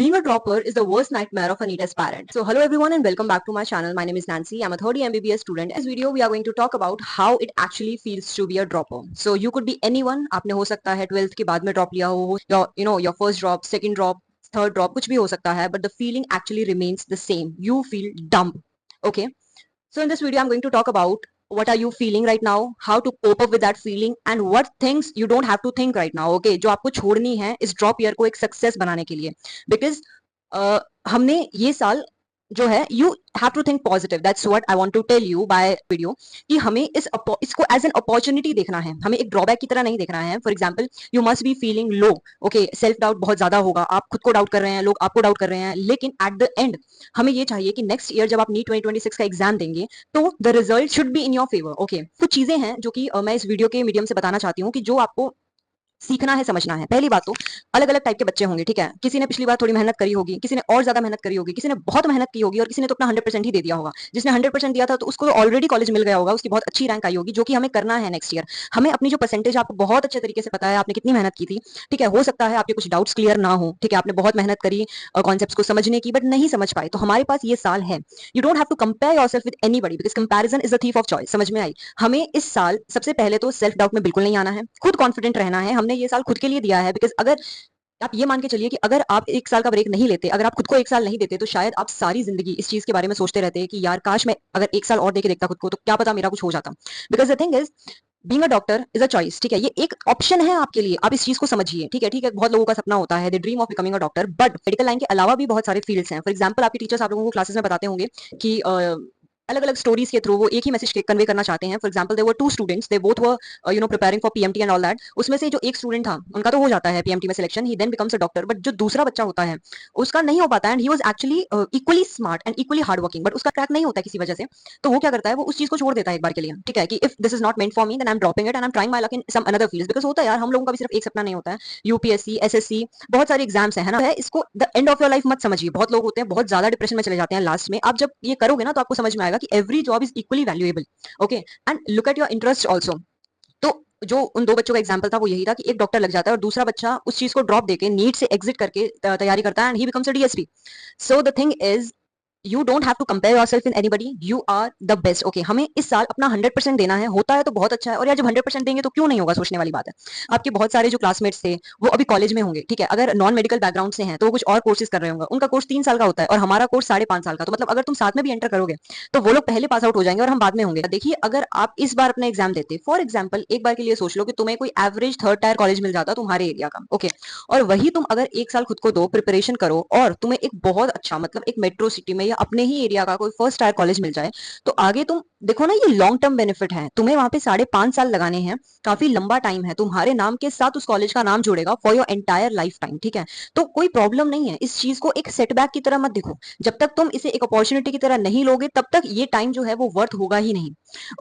Being a dropper is the worst nightmare of a NEET aspirant. So hello everyone and welcome back to my channel. My name is Nancy. I'm a third year MBBS student. In this video we are going to talk about how it actually feels to be a dropper. So you could be anyone. आपने हो सकता है 12th के बाद में drop लिया हो, your first drop, second drop, third drop, कुछ भी हो सकता है. But the feeling actually remains the same. You feel dumb. Okay. So in this video, I'm going to talk about what are you feeling right now, how to cope up with that feeling, and what things you don't have to think right now. Okay, जो आपको छोड़नी है इस drop year को एक success बनाने के लिए, बिकॉज हमने ये साल जो है you have to think positive. That's what I want to tell you by video कि हमें इसको एज एन अपॉर्चुनिटी देखना है, हमें एक ड्रॉबैक की तरह नहीं देखना है. For example, you must be feeling low. Okay, self doubt बहुत ज्यादा होगा, आप खुद को डाउट कर रहे हैं, लोग आपको डाउट कर रहे हैं, लेकिन एट द एंड हमें ये चाहिए कि नेक्स्ट ईयर जब आप नीट 2026 का एग्जाम देंगे तो the result should be in your favour. Okay, कुछ चीजें हैं जो कि मैं इस वीडियो के मीडियम से बताना चाहती हूँ कि जो आपको सीखना है, समझना है. पहली बात तो अलग अलग टाइप के बच्चे होंगे, ठीक है. किसी ने पिछली बार थोड़ी मेहनत करी होगी, किसी ने और ज्यादा मेहनत करी होगी, किसी ने बहुत मेहनत की होगी और किसी ने तो अपना 100% ही दे दिया होगा. जिसने 100% दिया था तो उसको ऑलरेडी कॉलेज मिल गया होगा, उसकी बहुत अच्छी रैंक आई होगी, जो कि हमें करना है नेक्स्ट ईयर. हमें अपनी जो परसेंटेज आपको बहुत अच्छे तरीके से पता है, आपने कितनी मेहनत की थी, ठीक है. हो सकता है आपके कुछ डाउट्स क्लियर ना हो, ठीक है, आपने बहुत मेहनत करी कॉन्सेप्ट्स को समझने की, बट नहीं समझ पाए, तो हमारे पास ये साल है. You don't have to compare yourself with anybody because comparison is the thief of choice. समझ में आई? हमें इस साल सबसे पहले तो सेल्फ डाउट में बिल्कुल नहीं आना है, खुद कॉन्फिडेंट रहना है. हमने ये साल खुद के लिए दिया है, बिकॉज अगर आप ये मान के चलिए कि अगर आप एक साल का ब्रेक नहीं लेते, अगर आप खुद को एक साल नहीं देते, तो शायद आप सारी जिंदगी इस चीज के बारे में सोचते रहते कि यार काश मैं अगर एक साल और देके देखता खुद को, तो क्या पता मेरा कुछ हो जाता. Because the thing is, being a doctor is a choice, ठीक है. ये एक ऑप्शन है आपके लिए, आप इस चीज को समझिए, ठीक है. ठीक है, बहुत लोगों का सपना होता है, the dream of becoming a doctor, but medical line के अलावा भी बहुत सारे फील्ड्स हैं. फॉर एग्जाम्पल, आपके टीचर्स आप लोगों को क्लासेस में बताते होंगे कि अलग अलग स्टोरीज के थ्रू वो एक ही मैसेज कन्वे करना चाहते हैं. For example, there were two students, they both were preparing for PMT and all that. उसमें से जो एक स्टूडेंट था, उनका तो हो जाता है पीएमटी में selection, he then becomes a doctor, but जो दूसरा बच्चा होता है उसका नहीं हो पाता, and he was actually equally smart and equally hard working, but उसका क्रैक नहीं होता किसी वजह से. तो वो क्या करता है, वो उस चीज को छोड़ देता है एक बार के लिए, ठीक है, कि if this is not meant for me then I am dropping it and I am trying my luck in some another fields. Because होता है यार, हम लोगों का भी सिर्फ एक सपना नहीं होता है. यूपीएससी, एसएससी, बहुत सारे एग्जाम्स है ना. इसको the end of your life मत समझिए. बहुत लोग होते हैं बहुत ज्यादा डिप्रेशन में चले जाते हैं लास्ट में. आप जब ये करोगे ना तो आपको समझ में आएगा कि every job is equally valuable. Okay, and look at your interest also. तो जो उन दो बच्चों का एग्जाम्पल था वो यही था कि एक डॉक्टर लग जाता है और दूसरा बच्चा उस चीज को ड्रॉप देके नीट से एग्जिट करके तैयारी करता है, and he becomes a DSP. So the thing is, you don't have to compare yourself in anybody, you are the best. Okay, हमें इस साल अपना 100% देना है. होता है तो बहुत अच्छा है, और यार जब 100% देंगे तो क्यों नहीं होगा, सोचने वाली बात है. आपके बहुत सारे जो क्लासमेट्स थे वो अभी कॉलेज में होंगे, ठीक है. अगर नॉन मेडिकल बैकग्राउंड से हैं तो वो कुछ और कोर्सेज कर रहे होंगे, उनका कोर्स 3 साल का होता है और हमारा कोर्स 5.5 साल का. तो मतलब अगर तुम साथ में भी एंटर करोगे तो वो लोग पहले पास आउट हो जाएंगे और हम बाद में होंगे. देखिए, अगर आप इस बार अपना एग्जाम देते, फॉर एग्जाम्पल एक बार के लिए सोच लो कि तुम्हें कोई एवरेज थर्ड टायर कॉलेज मिल जाता तुम्हारे एरिया का, ओके, और वही तुम अगर एक साल खुद को दो, प्रिपरेशन करो, और तुम्हें एक बहुत अच्छा मतलब एक मेट्रो सिटी में या अपने ही एरिया का कोई फर्स्ट टायर कॉलेज मिल जाए, तो आगे तुम देखो ना, ये लॉन्ग टर्म बेनिफिट है. तुम्हें वहां पे 5.5 साल लगाने हैं, काफी लंबा टाइम है. तुम्हारे नाम के साथ उस कॉलेज का नाम जुड़ेगा for your entire life time, ठीक है. तो कोई प्रॉब्लम नहीं है. इस चीज को एक सेटबैक की तरह मत देखो. जब तक तुम इसे एक अपॉर्चुनिटी की तरह नहीं लोगे, तब तक ये टाइम जो है वो वर्थ होगा ही नहीं.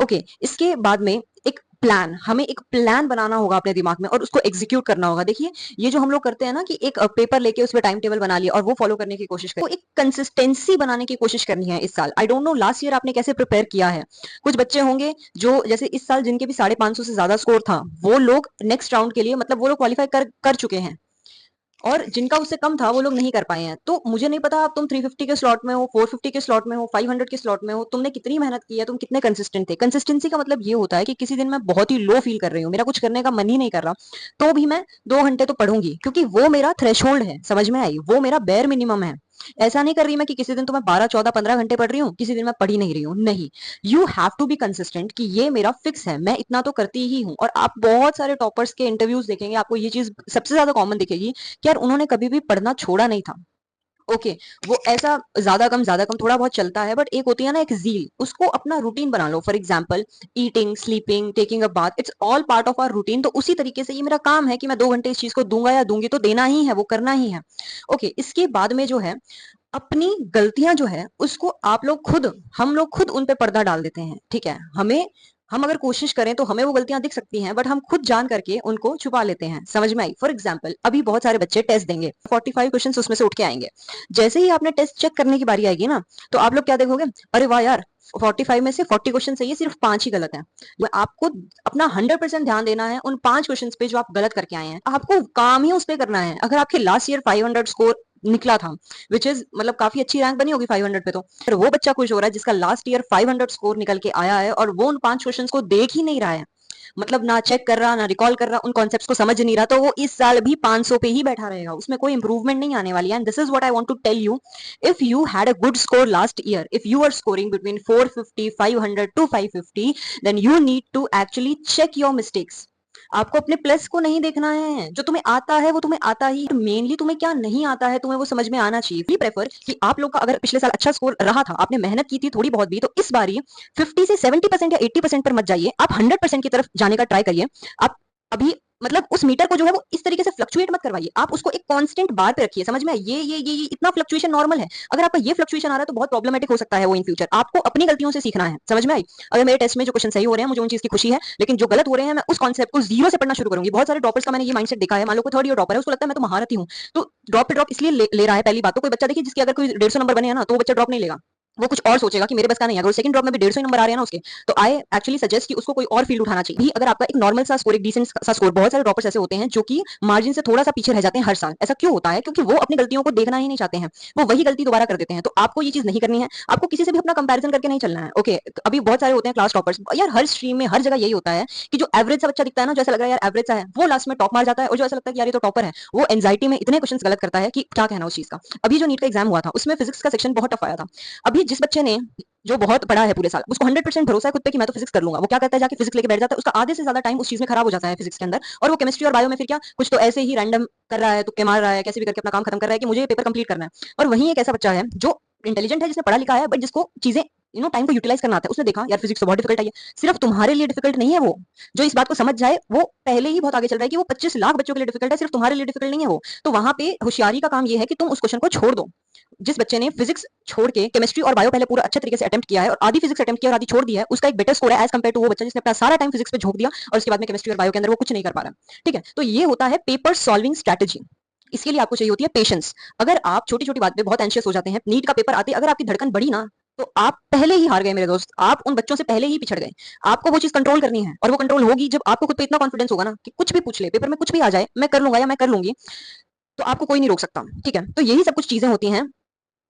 ओके, इसके बाद में एक प्लान, हमें एक प्लान बनाना होगा अपने दिमाग में और उसको एग्जीक्यूट करना होगा. देखिए, ये जो हम लोग करते हैं ना कि एक पेपर लेके उसमें टाइम टेबल बना लिया और वो फॉलो करने की कोशिश करें, तो एक कंसिस्टेंसी बनाने की कोशिश करनी है इस साल. I don't know last year आपने कैसे प्रिपेयर किया है. कुछ बच्चे होंगे जो जैसे इस साल जिनके भी 550 से ज्यादा स्कोर था, वो लोग नेक्स्ट राउंड के लिए मतलब वो लोग क्वालिफाई कर चुके हैं, और जिनका उससे कम था वो लोग नहीं कर पाए हैं. तो मुझे नहीं पता अब तुम 350 के स्लॉट में हो, 450 के स्लॉट में हो, 500 के स्लॉट में हो, तुमने कितनी मेहनत की है, तुम कितने कंसिस्टेंट थे. कंसिस्टेंसी का मतलब ये होता है कि किसी दिन मैं बहुत ही लो फील कर रही हूँ, मेरा कुछ करने का मन ही नहीं कर रहा, तो भी मैं 2 घंटे तो पढ़ूंगी, क्योंकि वो मेरा थ्रेशोल्ड है. समझ में आई? वो मेरा बेयर मिनिमम है. ऐसा नहीं कर रही मैं कि किसी दिन तो मैं 12 14 15 घंटे पढ़ रही हूँ, किसी दिन मैं पढ़ ही नहीं रही हूँ. नहीं, you have to be consistent कि ये मेरा फिक्स है, मैं इतना तो करती ही हूँ. और आप बहुत सारे टॉपर्स के इंटरव्यूज देखेंगे, आपको ये चीज सबसे ज्यादा कॉमन दिखेगी कि यार उन्होंने कभी भी पढ़ना छोड़ा नहीं था. ओके, वो ऐसा ज्यादा कम थोड़ा बहुत चलता है, बट एक होती है ना एक जील, उसको अपना रूटीन बना लो. For example, eating, sleeping, taking a bath, it's all part of our routine. तो उसी तरीके से ये मेरा काम है कि मैं 2 घंटे इस चीज को दूंगा या दूंगी, तो देना ही है, वो करना ही है. ओके, इसके बाद में जो है, अपनी गलतियां जो है उसको आप लोग खुद, हम लोग खुद उन पे पर्दा डाल देते हैं, ठीक है. हम अगर कोशिश करें तो हमें वो गलतियां दिख सकती हैं, बट हम खुद जान करके उनको छुपा लेते हैं. समझ में आई? फॉर एग्जाम्पल, अभी बहुत सारे बच्चे टेस्ट देंगे, 45 क्वेश्चन उसमें से उठ के आएंगे. जैसे ही आपने टेस्ट चेक करने की बारी आएगी ना, तो आप लोग क्या देखोगे, अरे वाह यार, 45 में से 40 क्वेश्चन सही है, सिर्फ 5 ही गलत हैं. आपको अपना 100% ध्यान देना है उन 5 क्वेश्चन पे जो आप गलत करके आए हैं. आपको काम ही उस पे करना है. अगर आपके लास्ट ईयर 500 स्कोर निकला था, विच इज मतलब काफी अच्छी रैंक बनी होगी 500 पे। तो फिर वो बच्चा खुश हो रहा है जिसका लास्ट ईयर 500 स्कोर निकल के आया है और वो उन 5 क्वेश्चंस को देख ही नहीं रहा है, मतलब ना चेक कर रहा, ना रिकॉल कर रहा, उन कॉन्सेप्ट्स को समझ नहीं रहा, तो वो इस साल भी 500 पे ही बैठा रहेगा, उसमें कोई इंप्रूवमेंट नहीं आने वाली है। And this is what I want to tell you, if you had a good score last year, if you are scoring between 450 500 to 550, then you need to actually check your mistakes. आपको अपने plus को नहीं देखना है, जो तुम्हें आता है वो तुम्हें आता ही, मेनली तुम्हें क्या नहीं आता है तुम्हें वो समझ में आना चाहिए। भी प्रेफर कि आप लोग का अगर पिछले साल अच्छा स्कोर रहा था, आपने मेहनत की थी थोड़ी बहुत भी, तो इस बार 50 से 70% या 80% पर मत जाइए, आप 100% की तरफ जाने का ट्राई करिए। आप अभी मतलब उस मीटर को जो है वो इस तरीके से फ्लक्चुएट मत करवाइए, आप उसको एक कांस्टेंट बार पे रखिए। समझ में आया? ये इतना फ्लक्चुएशन नॉर्मल है। अगर आपका ये फ्लक्चुएशन आ रहा है तो बहुत प्रॉब्लमेटिक हो सकता है वो इन फ्यूचर। आपको अपनी गलतियों से सीखना है। समझ में आई? अगर मेरे टेस्ट में जो क्वेश्चन सही हो रहे हैं मुझे उन चीज की खुशी है, लेकिन जो गलत हो रहे हैं मैं उस कॉन्सेप्ट को जीरो से पढ़ना शुरू करूंगी। बहुत सारे ड्रॉपर्स का मैंने ये माइंडसेट देखा है, मान लो कोई थर्ड ईयर ड्रॉपर है, उसको लगता है मैं तो महारथी हूँ, तो ड्रॉप पे ड्रॉप इसलिए ले रहा है। पहली बात तो कोई बच्चा देखिए जिसके अगर कोई 150 नंबर बने हैं ना, तो वो बच्चा ड्रॉप नहीं लेगा, वो कुछ और सोचेगा कि मेरे बस का नहीं है। अगर सेकंड ड्रॉप में भी 150 नंबर आ रहे हैं ना उसके, तो आई एक्चुअली सजेस्ट कि उसको कोई और फील्ड उठाना चाहिए। भी अगर आपका एक नॉर्मल सा स्कोर, एक डिसेंट सा स्कोर, बहुत सारे ड्रॉपर्स ऐसे होते हैं जो कि मार्जिन से थोड़ा सा पीछे रह जाते हैं हर साल। ऐसा क्यों होता है? क्योंकि वो अपनी गलतियों को देखना ही नहीं चाहते हैं, वो वही गलती दोबारा कर देते हैं। तो आपको ये चीज नहीं करनी है, आपको किसी से भी अपना कंपैरिजन करके नहीं चलना है। ओके, अभी बहुत सारे होते हैं क्लास टॉपर्स यार, हर स्ट्रीम में हर जगह यही होता है कि जो एवरेज सा बच्चा दिखता है ना, जैसा लग रहा है यार एवरेज सा है, वो लास्ट में टॉप मार जाता है, और जो ऐसा लगता है कि यार ये तो टॉपर है, वो एंजाइटी में इतने क्वेश्चंस गलत करता है कि क्या कहना उस चीज का। अभी जो नीट का एग्जाम हुआ था उसमें फिजिक्स का सेक्शन बहुत टफ आया था। अभी जिस बच्चे ने जो बहुत पढ़ा है पूरे साल, उसको 100% भरोसा है खुद पे कि मैं तो फिजिक्स कर लूंगा, वो क्या करता है जाके फिजिक्स लेके बैठ जाता है, उसका आधे से ज्यादा टाइम उस चीज में खराब हो जाता है फिजिक्स के अंदर, और वो केमिस्ट्री और बायो में फिर क्या कुछ तो ऐसे ही रैंडम कर रहा है, तुक्के मार रहा है, कैसे भी करके अपना काम खत्म कर रहा है कि मुझे पेपर कंप्लीट करना है। और वहीं एक ऐसा बच्चा है जो इंटेलिजेंट है, जिसने पढ़ा लिखा है, बट जिसको चीजें टाइम को यूटिलाइज करना आता है। उसने देखा यार फिजिक्स तो बहुत डिफिकल्ट है, ये सिर्फ तुम्हारे लिए डिफिकल्ट नहीं है। वो जो इस बात को समझ जाए वो पहले ही बहुत आगे चल रहा है कि वो 25 लाख बच्चों के लिए डिफिकल्ट है, सिर्फ तुम्हारे लिए डिफिकल्ट नहीं है वो। तो वहां पे होशियारी का काम ये है कि तुम उस क्वेश्चन को छोड़ दो। जिस बच्चे ने फिजिक्स छोड़ के केमिस्ट्री और बायो पहले पूरा अच्छे तरीके से अटेम्प्ट किया है और आधी फिजिक्स अटेम्प्ट किया और आधी छोड़ दिया है, उसका एक बेटर स्कोर है एज कंपेयर टू वो बच्चा जिसने अपना सारा टाइम फिजिक्स पे झोंक दिया और उसके बाद में केमिस्ट्री और बायो के अंदर वो कुछ नहीं कर पा रहा। ठीक है, तो ये होता है पेपर सॉल्विंग स्ट्रेटेजी। इसके लिए आपको चाहिए होती है पेशेंस। अगर आप छोटी छोटी बात पे बहुत एंशियस हो जाते हैं, नीट का पेपर आते अगर आपकी धड़कन बढ़ी ना, तो आप पहले ही हार गए मेरे दोस्त, आप उन बच्चों से पहले ही पिछड़ गए। आपको वो चीज कंट्रोल करनी है, और वो कंट्रोल होगी जब आपको खुद पे इतना कॉन्फिडेंस होगा ना कि कुछ भी पूछ ले, पेपर में कुछ भी आ जाए, मैं कर लूंगा या मैं कर लूंगी, तो आपको कोई नहीं रोक सकता। ठीक है, तो यही सब कुछ चीजें होती हैं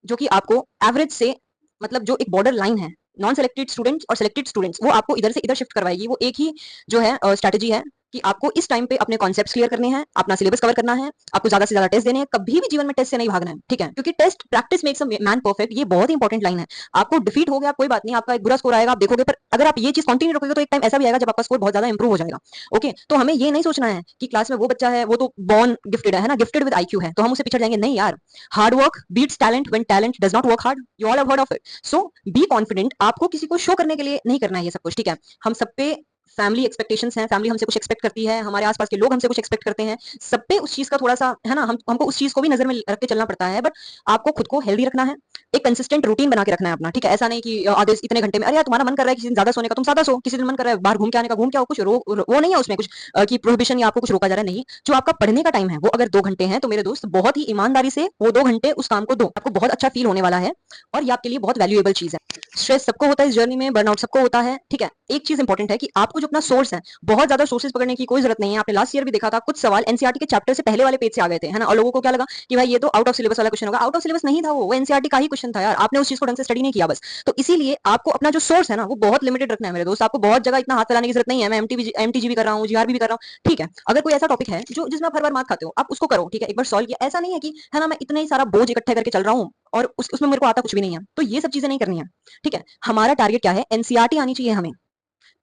जो कि आपको एवरेज से, मतलब जो एक बॉर्डर लाइन है नॉन सेलेक्टेड स्टूडेंट्स और सेलेक्टेड स्टूडेंट्स, वो आपको इधर से इधर शिफ्ट करवाएगी। वो एक ही जो है स्ट्रेटेजी है कि आपको इस टाइम पे अपने कॉन्सेप्ट्स क्लियर करने हैं, अपना सिलेबस कवर करना है, आपको ज्यादा से ज्यादा टेस्ट देने हैं। कभी भी जीवन में टेस्ट से नहीं भागना है, ठीक है? क्योंकि test practice makes a man perfect, ये बहुत ही इंपॉर्टेंट लाइन है। आपको डिफीट हो गया कोई बात नहीं, आपका एक बुरा स्कोर आएगा आप देखोगे, पर अगर आप ये चीज कंटिन्यू रखोगे तो एक टाइम ऐसा भी आएगा जब आपका स्कोर बहुत ज्यादा इंप्रूव हो जाएगा। ओके, तो हमें ये नहीं सोचना है कि क्लास में वो बच्चा है वो तो बॉर्न गिफ्टेड है ना, गिफ्टेड विद आईक्यू है, तो हम उससे पिछड़ जाएंगे। नहीं यार, hard work beats talent when talent does not work hard, you all have heard of it. So be confident, आपको किसी को शो करने के लिए नहीं करना है ये सब कुछ। ठीक है, हम सब पे फैमिली एक्सपेक्टेशंस हैं, फैमिली हमसे कुछ एक्सपेक्ट करती है, हमारे आसपास के लोग हमसे कुछ एक्सपेक्ट करते हैं, सब पे उस चीज का थोड़ा सा है ना, हमको उस चीज को भी नजर में रख के चलना पड़ता है। बट आपको खुद को हेल्दी रखना है, एक कंसिस्टेंट रूटीन बना के रखना है अपना। ठीक है, ऐसा नहीं कि आधे इतने घंटे में, अरे यार तुम्हारा मन कर रहा है किसी दिन ज्यादा सोने का, तुम ज्यादा सो, किसी दिन मन कर रहा है बाहर घूम के आने का, घूम के आओ, कुछ वो नहीं है उसमें कुछ कि प्रोहिबिशन या आपको कुछ रोका जा रहा है, नहीं। जो आपका पढ़ने का टाइम है वो अगर 2 घंटे है, तो मेरे दोस्त बहुत ही ईमानदारी से वो 2 घंटे उस काम को दो, आपको बहुत अच्छा फील होने वाला है और ये आपके लिए बहुत वैल्यूएबल चीज है। स्ट्रेस सबको होता है इस जर्नी में, बर्नआउट सबको होता है। ठीक है, एक चीज इंपॉर्टेंट है कि आपको जो अपना सोर्स है, बहुत ज्यादा सोर्सेज पकड़ने की कोई जरूरत नहीं है। आपने लास्ट ईयर भी देखा था कुछ सवाल एनसीईआरटी के चैप्टर से पहले वाले पेज से आ गए थे, है ना, और लोगों को क्या लगा कि भाई ये तो आउट ऑफ सिलेबस वाला क्वेश्चन होगा। आउट ऑफ सिलेबस नहीं था, वो एनसीईआरटी का ही क्वेश्चन था यार, आपने उस चीज को ढंग से स्टडी नहीं किया बस। तो इसीलिए आपको अपना जो सोर्स है ना वो बहुत लिमिटेड रखना है मेरे दोस्त। आपको बहुत जगह इतना हाथ फैलाने की जरूरत नहीं है। मैं एमटीजी भी कर रहा हूँ, जीआरबी भी कर रहा हूँ। ठीक है, अगर कोई ऐसा टॉपिक है जो जिसमें आप हर बार मार्क खाते हो, आप उसको करो। ठीक है, एक बार सॉल्व किया, ऐसा नहीं है कि है ना मैं इतना ही सारा बोझ इकट्ठा करके चल रहा हूँ और उसमें मेरे को आता कुछ भी नहीं है, तो ये सब चीजें नहीं करनी है। ठीक है, हमारा टारगेट क्या है? एनसीईआरटी आनी चाहिए हमें।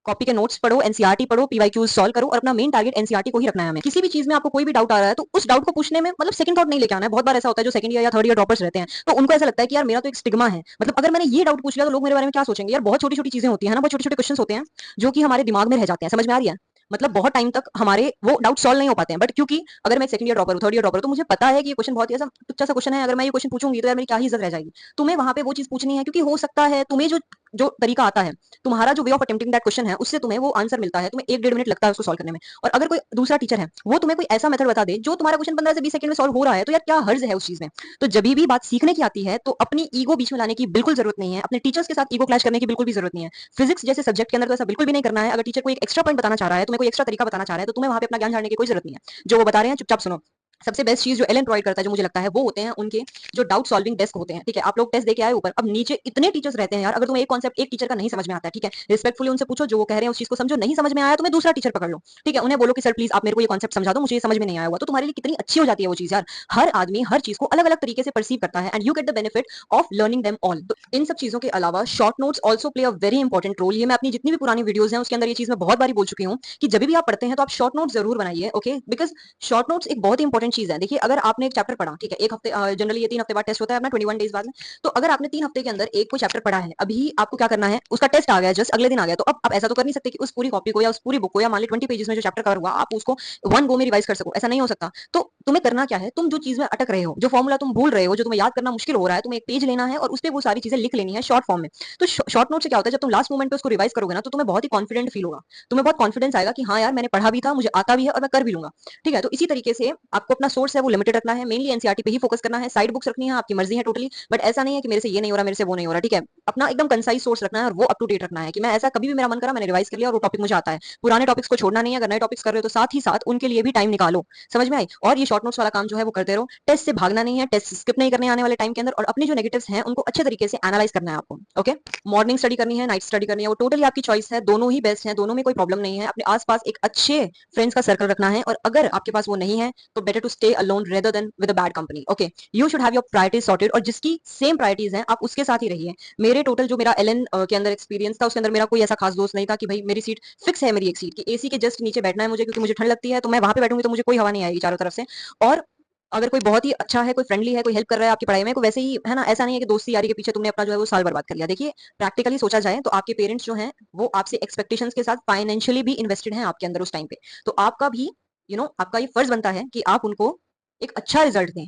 कॉपी के नोट्स पढ़ो, एनसीईआरटी पढ़ो, पीवाईक्यूज सॉल्व करो, और अपना मेन टारगेट एनसीईआरटी को ही रखना है हमें। किसी भी चीज में आपको कोई भी डाउट आ रहा है तो उस डाउट को पूछने में मतलब सेकंड थॉट नहीं लेके आना है। बहुत बार ऐसा होता है जो सेकंड ईयर या थर्ड ईयर ड्रॉपर्स रहते हैं, तो उनको ऐसा लगता है कि यार मेरा तो एक स्टिग्मा है, मतलब अगर मैंने ये डाउट पूछ लिया तो लोग मेरे बारे में क्या सोचेंगे। यार बहुत छोटी छोटी चीजें होती है ना, बहुत छोटे छोटे क्वेश्चन होते हैं जो कि हमारे दिमाग में रह जाते हैं। समझ में आ रही है? मतलब बहुत टाइम तक हमारे वो डाउट सॉल्व नहीं हो पाते हैं, बट क्योंकि अगर मैं सेकंड ईयर ड्रॉपर हूँ, थर्ड ईयर ड्रॉपर, तो मुझे पता है कि ये क्वेश्चन बहुत ही ऐसा तुच्छा सा क्वेश्चन है, अगर मैं ये क्वेश्चन पूछूंगी तो यार मेरी क्या ही इज्जत रह जाएगी। तुम्हें वहां पे वो चीज पूछनी है, क्योंकि हो सकता है तुम्हें जो जो तरीका आता है, तुम्हारा जो way of attempting that question है, उससे तुम्हें वो आंसर मिलता है, तुम्हें 1-1.5 मिनट लगता है उसको सॉल्व करने में। और अगर कोई दूसरा टीचर है वो तुम्हें कोई ऐसा मेथड बता दे जो तुम्हारा क्वेश्चन 15 से 20 सेकंड में सॉल्व हो रहा है, तो यार क्या हर्ज है उस चीज में। तो जब भी बात सीखने की आती है तो अपनी ईगो बीच में लाने की बिल्कुल जरूरत नहीं है, अपने टीचर्स के साथ ईगो क्लैश करने की बिल्कुल भी जरूरत नहीं है। फिजिक्स जैसे सब्जेक्ट के अंदर तो ऐसा बिल्कुल भी नहीं करना है। अगर टीचर कोई एक्स्ट्रा पॉइंट बताना चाह रहा है, तुम्हें कोई एक्स्ट्रा तरीका बताना चाह रहा है, तो तुम्हें वहां पे अपना ज्ञान झाड़ने की कोई जरूरत नहीं है। जो वो बता रहे हैं चुपचाप सुनो। सबसे बेस्ट चीज जो एलन प्रोवाइड करता है, जो मुझे लगता है, वो होते हैं उनके जो डाउट सॉल्विंग डेस्क होते हैं। ठीक है, आप लोग टेस्ट देके आए ऊपर, अब नीचे इतने टीचर्स रहते हैं यार, अगर तुम्हें एक कॉन्सेप्ट एक टीचर का नहीं समझ में आता है, ठीक है, रिस्पेक्टफुली उनसे पूछो, जो वो कह रहे हैं उस चीज को समझो, नहीं समझ में आया तुम्हें दूसरा टीचर पकड़ लो। ठीक है, उन्हें बोलो कि सर प्लीज आप मेरे को ये कॉन्सेप्ट समझा दो, मुझे ये समझ में नहीं आया हुआ, तो तुम्हारे लिए कितनी अच्छी हो जाती है वो चीज यार। हर आदमी हर चीज को अलग अलग तरीके से परसीव करता है, and you get the benefit of learning them all. इन सब चीजों के अलावा short notes also play a very important role. ये मैं अपनी जितनी भी पुरानी वीडियोज हैं उसके अंदर ये चीज मैं बहुत बारी बोल चुकी हूँ कि जब भी आप पढ़ते हैं तो आप शॉर्ट नोट जरूर बनाइए, ओके, बिकॉज शॉर्ट नोट्स एक बहुत ही इंपॉर्टेंट चीज है। देखिए, अगर आपने एक चैप्टर पढ़ा, ठीक है, एक हफ्ते, जनरली ये 3 हफ्ते बाद टेस्ट होता है अपना, 21 डेज बाद में। तो अगर आपने 3 हफ्ते के अंदर एक कोई चैप्टर पढ़ा है, अभी आपको क्या करना है, उसका टेस्ट आ गया जस्ट अगले दिन आ गया, तो अब आप ऐसा तो कर नहीं सकते कि उस पूरी कॉपी को या उस पूरी बुक को, या मान ली 20 पेजेस में जो चैप्टर कवर हुआ, आप उसको वन गो में रिवाइज कर सको, ऐसा नहीं हो सकता। तो तुम्हें करना क्या है, तुम जो चीज में अटक रहे हो, जो फॉर्मूला तुम भूल रहे हो, जो तुम्हें याद करना मुश्किल हो रहा है, तुम्हें एक पेज लेना है और उस पर वो सारी चीजें लिख लेनी है शॉर्ट फॉर्म में। तो शॉर्ट नोट से क्या होता है, जब तुम लास्ट मोमेंट पे उसको रिवाइज करोगे ना, तो तुम्हें बहुत ही कॉन्फिडेंट फील होगा, तुम्हें बहुत कॉन्फिडेंस आएगा कि हाँ यार मैंने पढ़ा भी था, मुझे आता भी है और मैं कर भी लूंगा। ठीक है, तो इसी तरीके से आपको अपना सोर्स है वो लिमिटेड रखना है, मेनली एनसीईआरटी पे ही फोकस करना है, साइड बुक्स रखनी है आपकी मर्जी है टोटली, बट ऐसा नहीं है कि मेरे से ये नहीं हो रहा, मेरे से वो नहीं हो रहा। ठीक है, अपना एकदम कंसाइज सोर्स रखना है और वो अप टू डेट रखना है कि मैं ऐसा कभी भी मेरा मन करा मैंने रिवाइज कर लिया और वो टॉपिक मुझे आता है। पुराने टॉपिक्स को छोड़ना नहीं है, अगर नए टॉपिक्स कर रहे हो तो साथ ही साथ उनके लिए भी टाइम निकालो। समझ में आई? और ये शॉर्ट नोट्स वाला काम जो है वो करते रहो, टेस्ट से भागना नहीं है, टेस्ट स्किप नहीं करने आने वाले टाइम के अंदर, और अपने जो नेगेटिव्स हैं उनको अच्छे तरीके से एनालाइज करना है आपको। ओके, मॉर्निंग स्टडी करनी है, नाइट स्टडी करनी है, वो टोटली आपकी चॉइस है, दोनों ही बेस्ट है, दोनों में कोई प्रॉब्लम नहीं है। अपने आसपास एक अच्छे फ्रेंड्स का सर्कल रखना है, और अगर आपके पास वो नहीं है तो better to stay alone rather than with a bad company. Okay, you should have your priorities sorted, और जिसकी सेम प्रायोरिटीज हैं आप उसके साथ ही रहिए। मेरे टोटल जो मेरा एलएन के अंदर एक्सपीरियंस था, उसके अंदर मेरा कोई ऐसा खास दोस्त नहीं था कि भाई मेरी सीट फिक्स है, मेरी एक सीट की एसी के जस्ट नीचे बैठना है मुझे, क्योंकि मुझे ठंड लगती है, तो मैं वहां पे बैठूंगी तो मुझे कोई हवा नहीं आएगी चारों तरफ से। और अगर कोई बहुत ही अच्छा है, कोई फ्रेंडली है, कोई हेल्प कर रहा है आपकी पढ़ाई में, कोई वैसे ही है ना, ऐसा नहीं है कि दोस्ती यारी के पीछे तुमने अपना जो है वो साल बर्बाद कर लिया। देखिए, प्रैक्टिकली सोचा जाए तो आपके पेरेंट्स जो हैं वो आपसे एक्सपेक्टेशंस के साथ फाइनेंशियली भी इन्वेस्टेड हैं आपके अंदर उस टाइम पे। तो आपका भी आपका ये फर्ज बनता है कि आप उनको एक अच्छा रिजल्ट दें,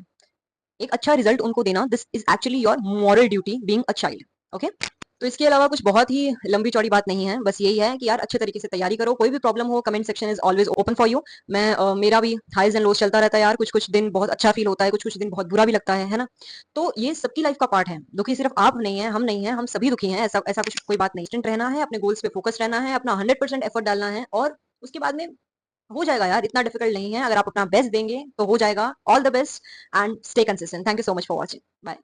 एक अच्छा रिजल्ट उनको देना। This is actually your moral duty being a child. Okay, तो इसके अलावा कुछ बहुत ही लंबी चौड़ी बात नहीं है, बस यही है कि यार अच्छे तरीके से तैयारी करो। कोई भी प्रॉब्लम हो, comment section is always open for you. मैं मेरा भी हाईज एंड लोज चलता रहता है यार, कुछ कुछ दिन बहुत अच्छा फील होता है, कुछ कुछ दिन बहुत बुरा भी लगता है ना। तो ये सबकी लाइफ का पार्ट है, दुखी सिर्फ आप नहीं है, हम नहीं है, हम सभी दुखी हैं, ऐसा ऐसा कुछ कोई बात नहीं। स्टूडेंट रहना है, अपने गोल्स पे फोकस रहना है, अपना 100% एफर्ट डालना है, और उसके बाद में हो जाएगा यार, इतना डिफिकल्ट नहीं है, अगर आप अपना बेस्ट देंगे तो हो जाएगा। All the best and stay consistent. Thank you so much for watching, bye.